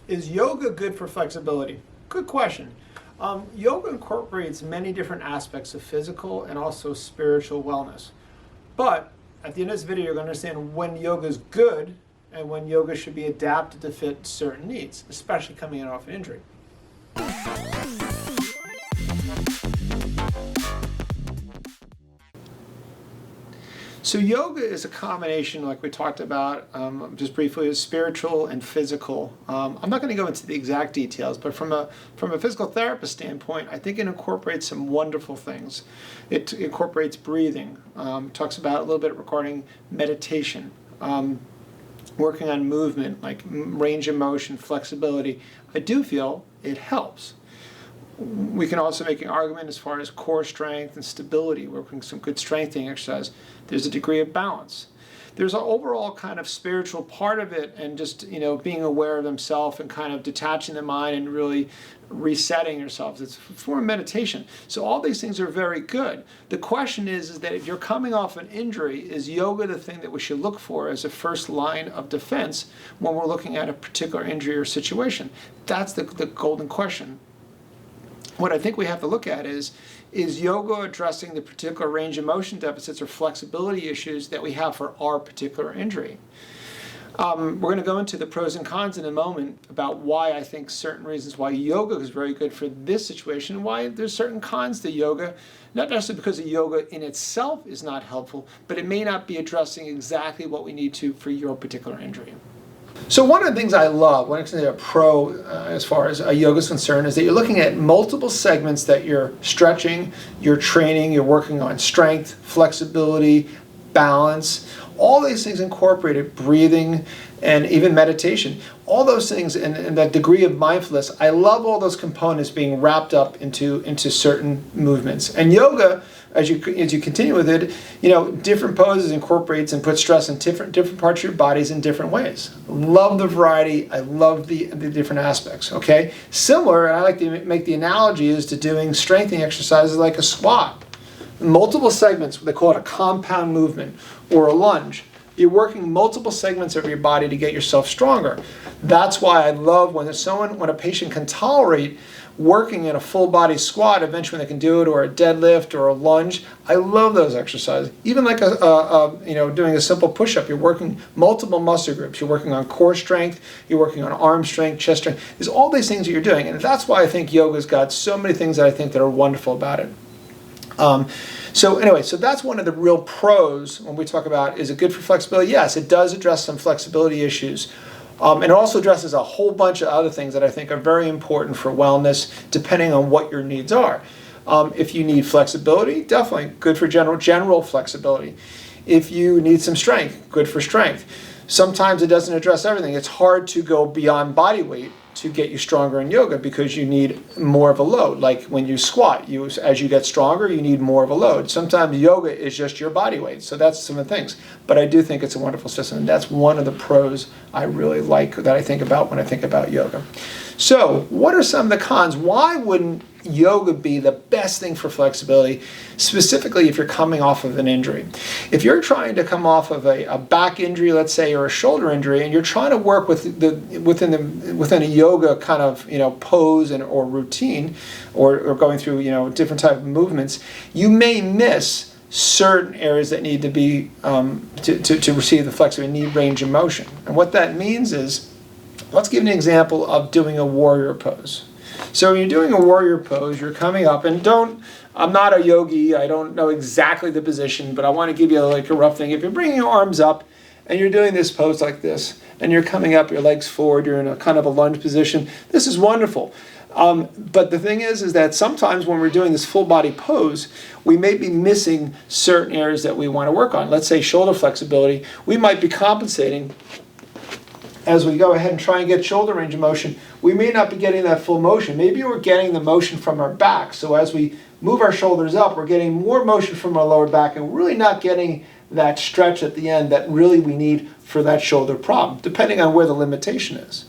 Is yoga good for flexibility? Good question. Yoga incorporates many different aspects of physical and also spiritual wellness. But at the end of this video, you're going to understand when yoga is good and when yoga should be adapted to fit certain needs, especially coming in off an injury. So yoga is a combination, like we talked about just briefly, of spiritual and physical. I'm not going to go into the exact details, but from a physical therapist standpoint, I think it incorporates some wonderful things. It incorporates breathing, talks about a little bit regarding meditation, working on movement, like range of motion, flexibility. I do feel it helps. We can also make an argument as far as core strength and stability, working some good strengthening exercise. There's a degree of balance. There's an overall kind of spiritual part of it, and just being aware of themselves and kind of detaching the mind and really resetting yourselves. It's a form of meditation. So all these things are very good. The question is that if you're coming off an injury, is yoga the thing that we should look for as a first line of defense when we're looking at a particular injury or situation? That's the golden question. What I think we have to look at is yoga addressing the particular range of motion deficits or flexibility issues that we have for our particular injury? We're going to go into the pros and cons in a moment about why I think certain reasons why yoga is very good for this situation, and why there's certain cons to yoga, not necessarily because the yoga in itself is not helpful, but it may not be addressing exactly what we need to for your particular injury. So one of the things I love when it's a pro as far as yoga is concerned is that you're looking at multiple segments that you're stretching, you're training, you're working on strength, flexibility, balance, all these things incorporated, breathing, and even meditation. All those things and that degree of mindfulness, I love all those components being wrapped up into certain movements. And yoga, as you continue with it, different poses incorporates and puts stress in different parts of your bodies in different ways. Love the variety. I love the different aspects. Okay, similar. I like to make the analogy is to doing strengthening exercises like a squat. Multiple segments. They call it a compound movement or a lunge. You're working multiple segments of your body to get yourself stronger. That's why I love when a patient can tolerate working in a full body squat, eventually when they can do it, or a deadlift or a lunge. I love those exercises. Even like doing a simple push-up, you're working multiple muscle groups. You're working on core strength, you're working on arm strength, chest strength. There's all these things that you're doing, and that's why I think yoga's got so many things that I think that are wonderful about it. So that's one of the real pros when we talk about, is it good for flexibility? Yes, it does address some flexibility issues. And it also addresses a whole bunch of other things that I think are very important for wellness, depending on what your needs are. If you need flexibility, definitely good for general flexibility. If you need some strength, good for strength. Sometimes it doesn't address everything. It's hard to go beyond body weight to get you stronger in yoga because you need more of a load. Like when you squat, as you get stronger, you need more of a load. Sometimes yoga is just your body weight. So that's some of the things. But I do think it's a wonderful system. And that's one of the pros I really like that I think about when I think about yoga. So what are some of the cons? Why wouldn't yoga be the best thing for flexibility, specifically if you're coming off of an injury? If you're trying to come off of a back injury, let's say, or a shoulder injury, and you're trying to work within a yoga kind of pose or routine, or going through different type of movements, you may miss certain areas that need to be to receive the flexibility, need range of motion. And what that means is, let's give an example of doing a warrior pose. So when you're doing a warrior pose, you're coming up, and I'm not a yogi, I don't know exactly the position, but I want to give you like a rough thing. If you're bringing your arms up and you're doing this pose like this, and you're coming up, your legs forward, you're in a kind of a lunge position, this is wonderful. But the thing is that sometimes when we're doing this full body pose, we may be missing certain areas that we want to work on. Let's say shoulder flexibility. We might be compensating as we go ahead and try and get shoulder range of motion. We may not be getting that full motion. Maybe we're getting the motion from our back. So as we move our shoulders up, we're getting more motion from our lower back, and we're really not getting that stretch at the end that really we need for that shoulder problem, depending on where the limitation is.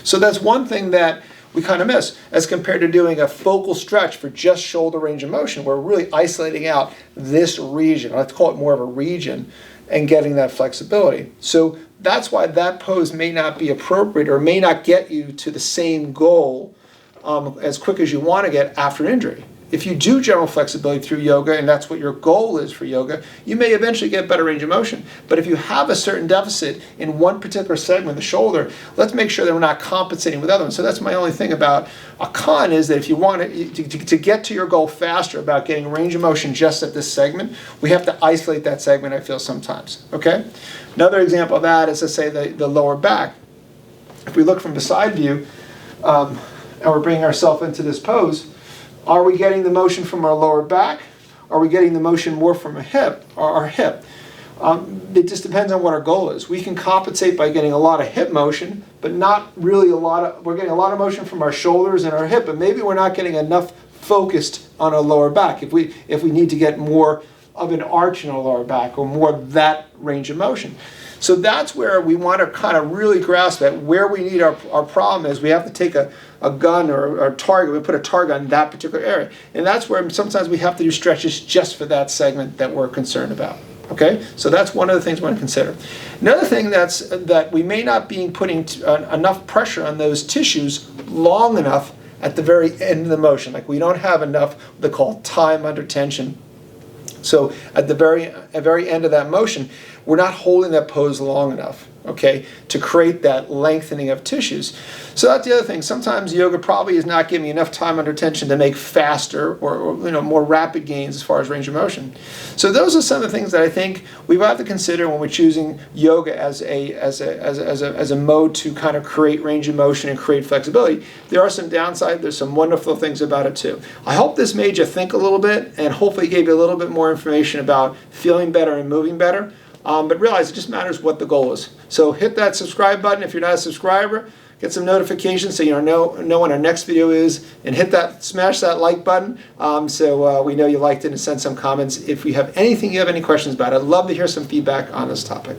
So that's one thing that we kind of miss as compared to doing a focal stretch for just shoulder range of motion. We're really isolating out this region. I like to call it more of a region and getting that flexibility. So that's why that pose may not be appropriate or may not get you to the same goal as quick as you want to get after injury. If you do general flexibility through yoga, and that's what your goal is for yoga, you may eventually get better range of motion. But if you have a certain deficit in one particular segment, the shoulder, let's make sure that we're not compensating with other ones. So that's my only thing about a con, is that if you want to get to your goal faster about getting range of motion just at this segment, we have to isolate that segment, I feel, sometimes. Okay? Another example of that is, let's say, the lower back. If we look from the side view, and we're bringing ourselves into this pose, are we getting the motion from our lower back? Are we getting the motion more from a hip or our hip? It just depends on what our goal is. We can compensate by getting a lot of hip motion, but not really we're getting a lot of motion from our shoulders and our hip, but maybe we're not getting enough focused on our lower back. If we need to get more of an arch in our lower back or more of that range of motion. So that's where we want to kind of really grasp at where we need our problem is. We have to take a gun or a target, we put a target on that particular area. And that's where sometimes we have to do stretches just for that segment that we're concerned about. Okay, so that's one of the things we want to consider. Another thing that we may not be putting enough pressure on those tissues long enough at the very end of the motion. Like we don't have enough what they call time under tension. So at the very end of that motion, we're not holding that pose long enough, okay, to create that lengthening of tissues. So that's the other thing. Sometimes yoga probably is not giving you enough time under tension to make faster or more rapid gains as far as range of motion. So those are some of the things that I think we have to consider when we're choosing yoga as a mode to kind of create range of motion and create flexibility. There are some downsides. There's some wonderful things about it too. I hope this made you think a little bit and hopefully gave you a little bit more information about feeling better and moving better. But realize it just matters what the goal is. So hit that subscribe button if you're not a subscriber. Get some notifications so you know when our next video is, and smash that like button so we know you liked it, and send some comments if you have anything you have any questions about. I'd love to hear some feedback on this topic.